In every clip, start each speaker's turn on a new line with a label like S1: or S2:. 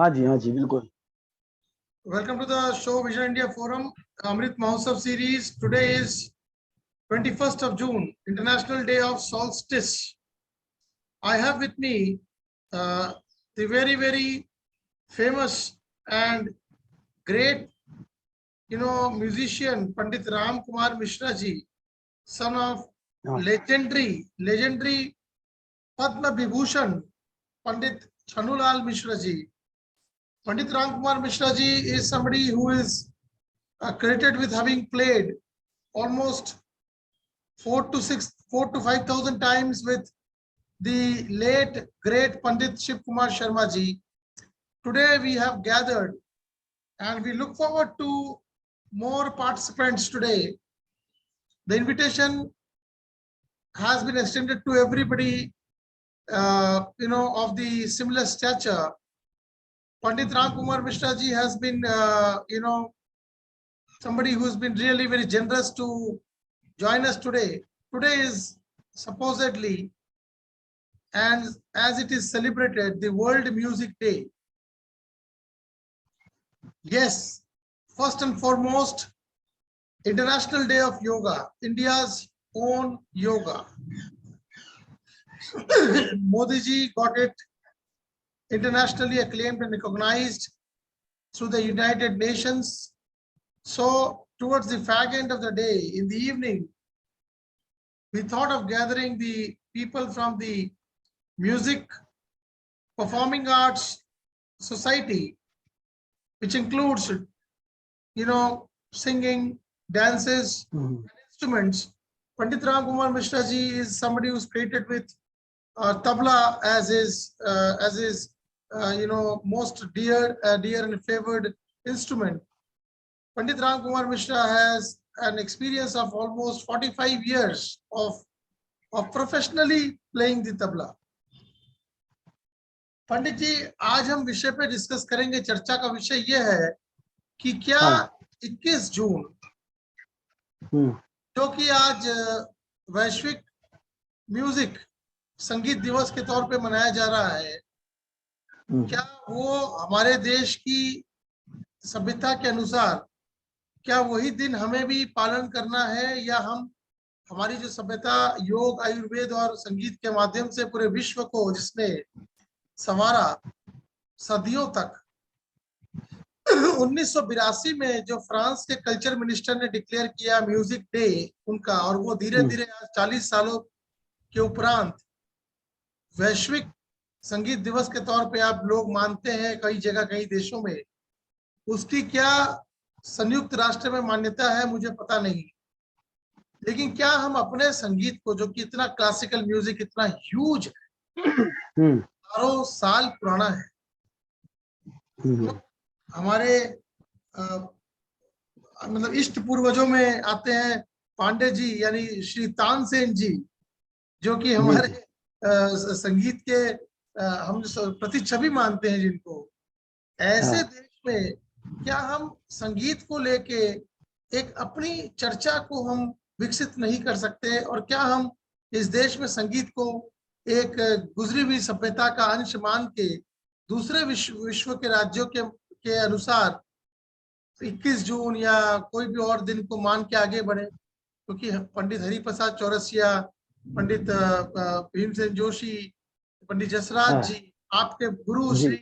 S1: हाँ जी बिल्कुल।
S2: Welcome to the show Vision India Forum, Amrit Mahotsav series. Today is 21st of June, International Day of Solstice. I have with me the very famous and great, musician Pandit Ram Kumar Mishra ji, son of legendary Padma Vibhushan Pandit Chanulal Mishra ji. Pandit Ram Kumar Mishra ji is somebody who is credited with having played almost 4 to 5,000 times with the late great Pandit Shiv Kumar Sharma ji. Today we have gathered and we look forward to more participants today. The invitation has been extended to everybody, of the similar stature. Pandit Ram Kumar Mishra ji has been, somebody who's been really very generous to join us today. Today is supposedly, and as it is celebrated, the World Music Day. Yes, first and foremost, International Day of Yoga, India's own yoga. Modi ji got it internationally acclaimed and recognized through the United Nations. So towards the fag end of the day, in the evening, we thought of gathering the people from the music, performing arts society, which includes, singing, dances, and instruments. Pandit Ram Kumar Mishra ji is somebody who's created with tabla as his most dear and favored instrument. Pandit Ram Kumar Mishra has an experience of almost 45 years of professionally playing the tabla. पंडित जी, आज हम विषय पे discuss करेंगे। चर्चा का विषय यह है कि क्या 21 जून जो कि आज वैश्विक म्यूजिक संगीत दिवस के तौर पे मनाया जा रहा है, क्या वो हमारे देश की सभ्यता के अनुसार क्या वही दिन हमें भी पालन करना है, या हम हमारी जो सभ्यता योग, आयुर्वेद और संगीत के माध्यम से पूरे विश्व को जिसने संवारा सदियों तक, 1982 में जो फ्रांस के कल्चर मिनिस्टर ने डिक्लेयर किया म्यूजिक डे उनका, और वो धीरे धीरे आज 40 सालों के उपरांत वैश्विक संगीत दिवस के तौर पे आप लोग मानते हैं कई जगह, कई देशों में, उसकी क्या संयुक्त राष्ट्र में मान्यता है मुझे पता नहीं। लेकिन क्या हम अपने संगीत को, जो कि इतना क्लासिकल म्यूजिक इतना ह्यूज है, हजारों साल पुराना है, हमारे मतलब इष्ट पूर्वजों में आते हैं पांडे जी, यानी श्री तानसेन जी, जो कि हमारे संगीत के हम प्रतिच्छवि मानते हैं जिनको। ऐसे देश में क्या हम संगीत को लेके एक अपनी चर्चा को हम विकसित नहीं कर सकते, और क्या हम इस देश में संगीत को एक गुजरी हुई सभ्यता का अंश मान के दूसरे विश्व के राज्यों के अनुसार 21 जून या कोई भी और दिन को मान के आगे बढ़े? क्योंकि पंडित हरिप्रसाद चौरसिया, पंडित भीमसेन जोशी, पंडित जसराज जी, आपके गुरु श्री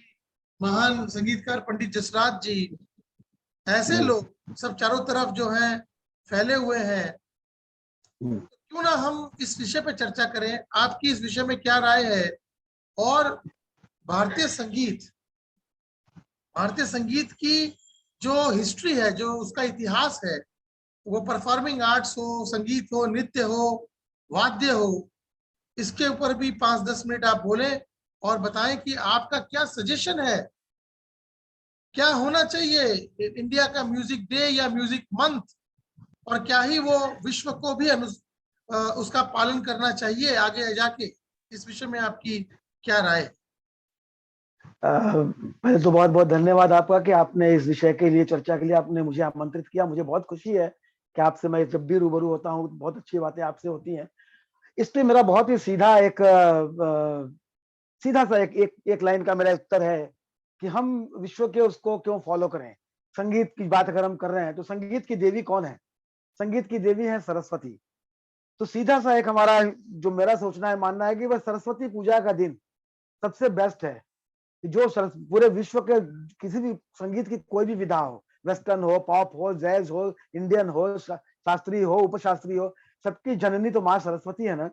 S2: महान संगीतकार पंडित जसराज जी, ऐसे लोग सब चारों तरफ जो हैं फैले हुए हैं। क्यों ना हम इस विषय पर चर्चा करें। आपकी इस विषय में क्या राय है? और भारतीय संगीत की जो हिस्ट्री है, जो उसका इतिहास है, वो परफॉर्मिंग आर्ट्स हो, संगीत हो, नृत्य हो, वाद्य हो, इसके ऊपर भी 5-10 मिनट आप बोलें और बताएं कि आपका क्या सजेशन है, क्या होना चाहिए इंडिया का म्यूजिक डे या म्यूजिक मंथ, और क्या ही वो विश्व को भी उसका पालन करना चाहिए आगे जाके। इस विषय में आपकी क्या राय है?
S1: पहले तो बहुत बहुत धन्यवाद आपका कि आपने इस विषय के लिए, चर्चा के लिए आपने मुझे आमंत्रित किया। मुझे बहुत खुशी है कि आपसे मैं जब भी रूबरू होता हूँ बहुत अच्छी बातें आपसे होती हैं। इसलिए मेरा बहुत ही सीधा सा एक लाइन का मेरा उत्तर है कि हम विश्व के उसको क्यों फॉलो करें। संगीत की बात अगर हम कर रहे हैं तो संगीत की देवी कौन है? संगीत की देवी है सरस्वती। तो सीधा सा एक हमारा जो मेरा सोचना है, मानना है कि बस सरस्वती पूजा का दिन सबसे बेस्ट है। जो पूरे विश्व के किसी भी संगीत की कोई भी विधा हो, वेस्टर्न हो, पॉप हो, जैज हो, इंडियन हो, शास्त्रीय हो, उपशास्त्रीय हो, सबकी जननी तो माँ सरस्वती है ना।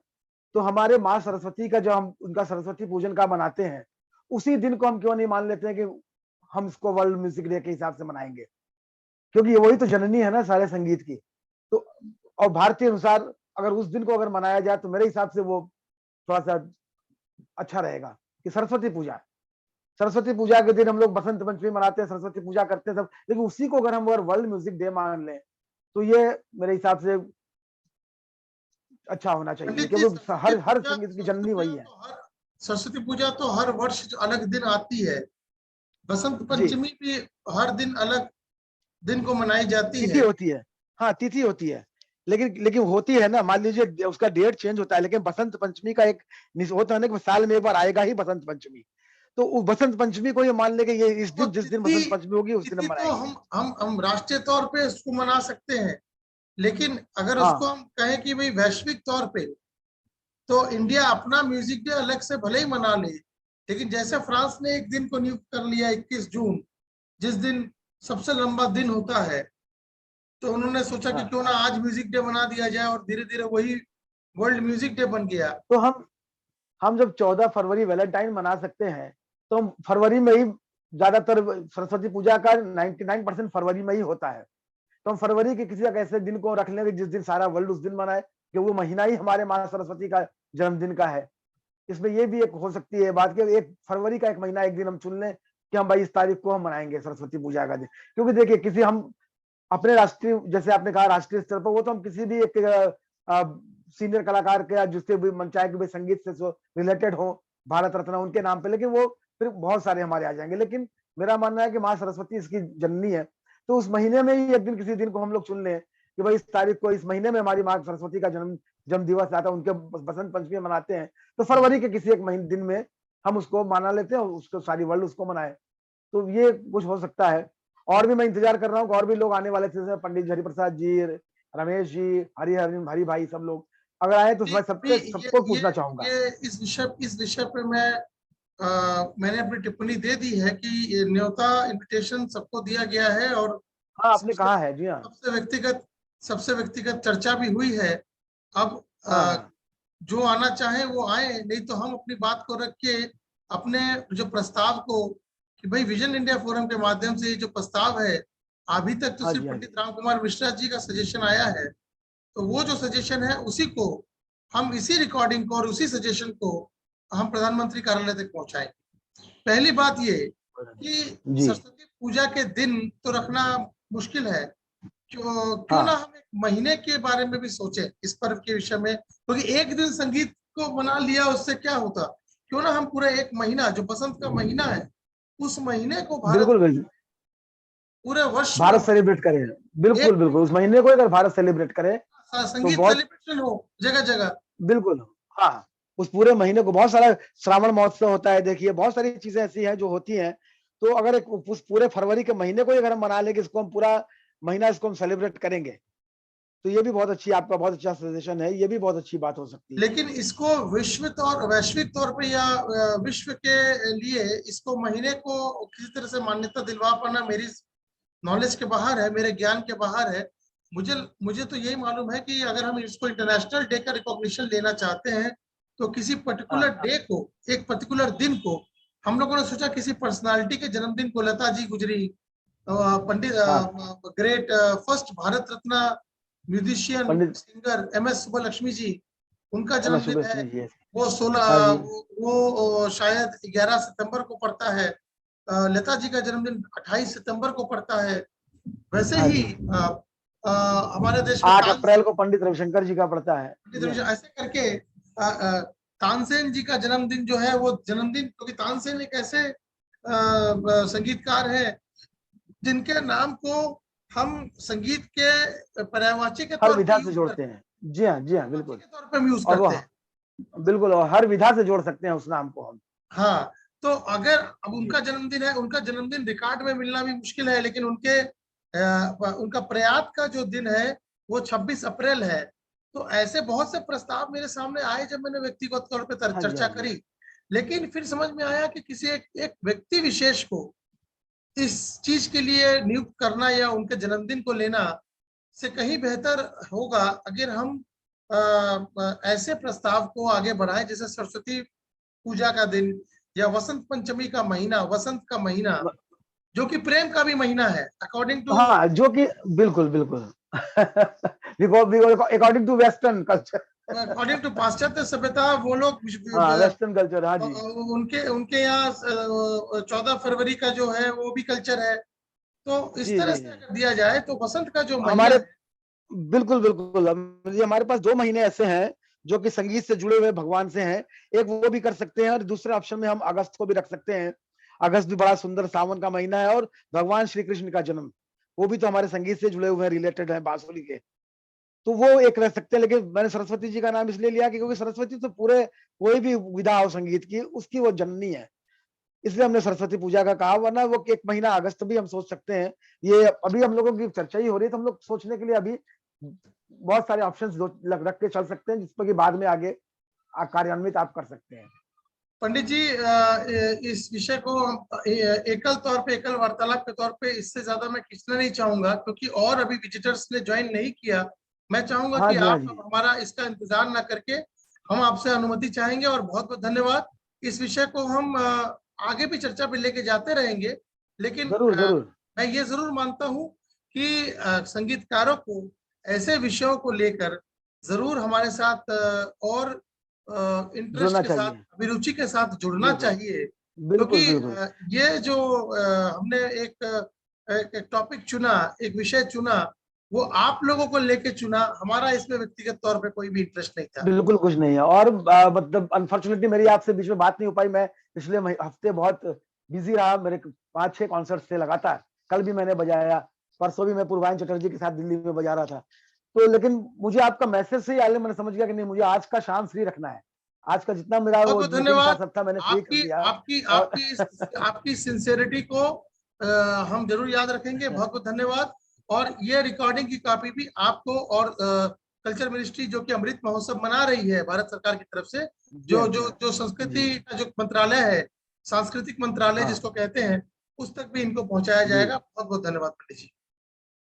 S1: तो हमारे माँ सरस्वती का जो हम उनका सरस्वती पूजन का मनाते हैं, उसी दिन को हम क्यों नहीं मान लेते हैं कि हम इसको वर्ल्ड म्यूजिक डे के हिसाब से मनाएंगे, क्योंकि वही तो जननी है ना सारे संगीत की। तो और भारतीय अनुसार अगर उस दिन को अगर मनाया जाए तो मेरे हिसाब से वो थोड़ा सा अच्छा रहेगा कि सरस्वती पूजा के दिन हम लोग बसंत पंचमी मनाते हैं, सरस्वती पूजा करते हैं सब, लेकिन उसी को अगर हम वर्ल्ड म्यूजिक डे मान लें तो ये मेरे हिसाब से अच्छा होना चाहिए,
S2: पंडित जी,
S1: क्योंकि हर हर संगीत की जननी वही है।
S2: सरस्वती पूजा तो हर वर्ष अलग दिन आती है। बसंत
S1: जी,
S2: पंचमी भी हर दिन अलग दिन को मनाई जाती
S1: तिथि
S2: है।
S1: होती है। हाँ, तिथि होती है, लेकिन लेकिन होती है ना, मान लीजिए उसका डेट चेंज होता है, लेकिन बसंत पंचमी का एक होता है ना कि साल में एक बार आएगा ही बसंत पंचमी। तो उस बसंत पंचमी को ये मान ले कि ये इस
S2: वो
S1: दिन, जिस दिन
S2: तिथि
S1: बसंत पंचमी होगी उस दिन हम
S2: तिथि तो
S1: मनाएंगे।
S2: हम राष्ट्रीय तौर पे उसको मना सकते हैं, लेकिन अगर उसको
S1: हाँ,
S2: हम कहें कि भाई वैश्विक तौर पे, तो इंडिया अपना म्यूजिक डे अलग से भले ही मना ले, लेकिन जैसे फ्रांस ने एक दिन को नियुक्त कर लिया 21 जून, जिस दिन सबसे लंबा दिन होता है, तो उन्होंने सोचा कि
S1: हाँ।
S2: क्यों ना आज म्यूजिक डे बना दिया जाए, और धीरे धीरे वही वर्ल्ड म्यूजिक डे बन गया।
S1: तो हम जब 14 फरवरी वैलेंटाइन मना सकते हैं, तो हम फरवरी में ही ज्यादातर सरस्वती पूजा का 99% फरवरी में ही होता है। तो हम फरवरी के किसी एक ऐसे दिन को रख लेंगे जिस दिन सारा वर्ल्ड उस दिन मनाए, कि वो महीना ही हमारे माँ सरस्वती का जन्मदिन का है। इसमें ये भी एक हो सकती है बात कि एक फरवरी का एक महीना एक दिन हम चुन लें कि हम भाई इस तारीख को हम मनाएंगे सरस्वती पूजा का दिन। क्योंकि देखिए, किसी हम अपने राष्ट्रीय, जैसे आपने कहा राष्ट्रीय स्तर पर, वो तो हम किसी भी एक सीनियर कलाकार के या जिससे भी मन चाहे कि भाई संगीत से रिलेटेड हो, भारत रत्न उनके नाम पे, लेकिन वो फिर बहुत सारे हमारे आ जाएंगे। लेकिन मेरा मानना है कि माँ सरस्वती इसकी जननी है, तो उस महीने में ही एक दिन, किसी दिन को हम लोग चुन लें कि भाई इस तारीख को, इस महीने में हमारी माँ सरस्वती का जन्म दिवस आता है, उनके बसंत पंचमी मनाते हैं, तो फरवरी के किसी एक महीने दिन में हम उसको मना लेते हैं और उसको सारी वर्ल्ड उसको मनाए। तो ये कुछ हो सकता है। और भी मैं इंतजार कर रहा हूँ, और भी लोग आने वाले थे, जैसे पंडित हरिप्रसाद जी, रमेश जी, हरि भाई, सब लोग अगर आए तो मैं सबके सबको पूछना चाहूंगा।
S2: ये इस विषय पे मैंने अपनी टिप्पणी दे दी है कि ये न्योता इनविटेशन सबको दिया गया है, और
S1: हाँ, आपने
S2: सबसे
S1: कहा है, जी हाँ।
S2: सबसे व्यक्तिगत चर्चा भी हुई है। अब
S1: हाँ, हाँ।
S2: जो आना चाहे वो आए, नहीं तो हम अपनी बात को रख के अपने जो प्रस्ताव को, कि भाई विजन इंडिया फोरम के माध्यम से ये जो प्रस्ताव है, अभी तक तो
S1: हाँ
S2: सिर्फ
S1: जी, हाँ जी।
S2: पंडित राम कुमार मिश्रा जी का सजेशन आया है, तो वो जो सजेशन है उसी को हम, इसी रिकॉर्डिंग को और उसी सजेशन को हम प्रधानमंत्री कार्यालय तक पहुंचाएंगे। पहली बात ये कि
S1: जी।
S2: सरस्वती पूजा के दिन तो रखना मुश्किल है, क्यों ना
S1: हाँ,
S2: हम एक महीने के बारे में भी सोचें इस पर्व के विषय में, क्योंकि एक दिन संगीत को मना लिया उससे क्या होता। क्यों ना हम पूरा एक महीना, जो बसंत का महीना है, उस महीने को भारत
S1: बिल्कुल बिल्कुल,
S2: पूरे वर्ष में
S1: भारत सेलिब्रेट करें। बिल्कुल
S2: एक
S1: बिल्कुल, उस महीने को अगर भारत सेलिब्रेट करे तो
S2: संगीत
S1: बहुत,
S2: सेलिब्रेशन हो जगह जगह।
S1: बिल्कुल। हाँ, उस पूरे महीने को बहुत सारा श्रावण महोत्सव होता है, देखिए बहुत सारी चीजें ऐसी हैं जो होती हैं। तो अगर एक उस पूरे फरवरी के महीने को ही अगर हम मना लेंगे, इसको हम पूरा महीना इसको हम सेलिब्रेट करेंगे, तो ये भी बहुत अच्छी, आपका बहुत अच्छा सजेशन है, ये भी बहुत अच्छी बात हो सकती है।
S2: लेकिन इसको वैश्विक तौर पे या विश्व के लिए इसको महीने को किसी तरह से मान्यता दिलवा पाना मेरी नॉलेज के बाहर है, मेरे ज्ञान के बाहर है। मुझे मुझे तो यही मालूम है कि अगर हम इसको इंटरनेशनल डे का रिकॉग्निशन लेना चाहते हैं, तो किसी पर्टिकुलर
S1: हाँ,
S2: डे को, एक पर्टिकुलर दिन को, हम लोगों ने सोचा किसी पर्सनालिटी के जन्मदिन को, लता जी गुजरी, पंडित
S1: हाँ।
S2: Great first Bharat Ratna musician
S1: पंडित
S2: सिंगर MS सुब्बलक्ष्मी जी, उनका
S1: एम एस
S2: जन्मदिन है।
S1: सुब्रमण्यम जी।
S2: वो
S1: हाँ
S2: 16
S1: जी।
S2: वो शायद 11 सितंबर को पड़ता है। लता जी का जन्मदिन 28 सितंबर को पड़ता है। वैसे
S1: हाँ
S2: ही
S1: जी।
S2: हमारे देश में
S1: 8 अप्रैल को पंडित रविशंकर जी का पड़ता है, जी हाँ।
S2: ऐसे करके तानसेन जी का जन्मदिन जो है, वो जन्मदिन, क्योंकि तानसेन एक ऐसे संगीतकार है जिनके नाम को हम संगीत के पर्यायवाची के
S1: हर
S2: तौर पे
S1: विधा से
S2: यूज
S1: जोड़ते
S2: करते हैं,
S1: हैं, जी हाँ, जी हाँ,
S2: पर्यायवाची
S1: बिल्कुल।
S2: के तौर पे हम यूज
S1: और वो,
S2: करते हैं।
S1: बिल्कुल, और हर विधा से जोड़ सकते हैं उस नाम को हम।
S2: हाँ, तो अगर अब उनका जन्मदिन है, उनका जन्मदिन रिकॉर्ड में मिलना भी मुश्किल है, लेकिन उनका प्रयात का जो दिन है वो 26 अप्रैल है। तो ऐसे बहुत से प्रस्ताव मेरे सामने आए जब मैंने व्यक्तिगत तौर पे
S1: हाँ जी,
S2: चर्चा
S1: हाँ जी।
S2: करी, लेकिन फिर समझ में आया कि किसी एक व्यक्ति विशेष को इस चीज के लिए नियुक्त करना या उनके जन्मदिन को लेना से कहीं बेहतर होगा अगर हम ऐसे प्रस्ताव को आगे बढ़ाएं, जैसे सरस्वती पूजा का दिन या वसंत पंचमी का महीना, वसंत का महीना जो कि प्रेम का भी महीना है अकॉर्डिंग टू,
S1: हाँ, जो कि बिल्कुल बिल्कुल according to western culture.
S2: According to पाश्चात्य सभ्यता वो लोग
S1: हाँ, वेस्टर्न कल्चर, हाँ जी।
S2: उनके उनके यहाँ 14 फरवरी का जो है वो भी कल्चर है। तो इस
S1: जी
S2: तरह
S1: जी
S2: से
S1: जी।
S2: अगर दिया जाए तो वसंत का जो महीना
S1: हमारे
S2: है,
S1: बिल्कुल बिल्कुल ये हमारे पास 2 महीने ऐसे हैं जो कि संगीत से जुड़े हुए भगवान से हैं। एक वो भी कर सकते हैं और दूसरे ऑप्शन में हम अगस्त को भी रख सकते हैं। अगस्त भी बड़ा सुंदर सावन का महीना है और भगवान श्री कृष्ण का जन्म, वो भी तो हमारे संगीत से जुड़े हुए हैं, रिलेटेड है बांसुरी के। तो वो एक रह सकते हैं, लेकिन मैंने सरस्वती जी का नाम इसलिए लिया कि क्योंकि सरस्वती तो पूरे कोई भी विधा हो संगीत की उसकी वो जननी है, इसलिए हमने सरस्वती पूजा का कहा। वरना वो एक महीना अगस्त भी हम सोच सकते हैं। ये अभी हम लोगों की चर्चा ही हो रही है, तो हम लोग सोचने के लिए अभी बहुत सारे ऑप्शंस रख के चल सकते हैं, जिसपर कि बाद में आगे कार्यान्वित आप कर सकते हैं।
S2: पंडित जी इस विषय को हम एकल तौर पे, एकल वार्तालाप के तौर पे इससे ज्यादा मैं खींचना नहीं चाहूंगा, क्योंकि और अभी विजिटर्स ने ज्वाइन नहीं किया। मैं चाहूंगा
S1: हाँ
S2: कि
S1: जी, हाँ
S2: आप
S1: जी।
S2: अब हमारा इसका इंतजार ना करके हम आपसे अनुमति चाहेंगे, और बहुत बहुत धन्यवाद। इस विषय को हम आगे भी चर्चा पे लेके जाते रहेंगे, लेकिन
S1: जरूर जरूर।
S2: मैं ये जरूर मानता हूँ कि संगीतकारों को ऐसे विषयों को लेकर जरूर हमारे साथ और इंटरेस्ट
S1: जुड़ना
S2: के साथ,
S1: चाहिए।
S2: अभिरुचि के साथ जुड़ना
S1: बिल्कुल
S2: चाहिए,
S1: बिल्कुल
S2: क्योंकि
S1: बिल्कुल।
S2: ये जो हमने एक टॉपिक चुना, एक विषय चुना, वो आप लोगों को लेके चुना, हमारा इसमें व्यक्तिगत तौर पे कोई भी इंटरेस्ट नहीं था।
S1: बिल्कुल कुछ नहीं है। और मतलब अनफॉर्चुनेटली मेरी आपसे बीच में बात नहीं हो पाई। मैं पिछले हफ्ते बहुत बिजी रहा, मेरे 5-6 कॉन्सर्ट थे लगातार। कल भी मैंने बजाया, परसों भी मैं पूर्वाइन चटर्जी के साथ दिल्ली में बजा रहा था। तो लेकिन मुझे आपका मैसेज से ही आले मैंने समझ गया कि नहीं, मुझे आज का शाम फ्री रखना है। आज का जितना मेरा
S2: बहुत
S1: वो
S2: बहुत
S1: मीटिंग था
S2: धन्यवाद।
S1: सब था, मैंने फ्री कर
S2: आपकी
S1: दिया।
S2: आपकी
S1: और
S2: आपकी सिंसेरिटी को हम जरूर याद रखेंगे। बहुत बहुत धन्यवाद। और ये रिकॉर्डिंग की कॉपी भी आपको, और कल्चर मिनिस्ट्री जो कि अमृत महोत्सव मना रही है भारत सरकार की तरफ से,
S1: जी हाँ, जी हाँ।
S2: जो
S1: जी
S2: संस्कृति का जो मंत्रालय है, सांस्कृतिक मंत्रालय
S1: हाँ
S2: जिसको कहते हैं, उस तक भी इनको पहुंचाया
S1: जी।
S2: जाएगा। बहुत बहुत धन्यवाद पंडित जी।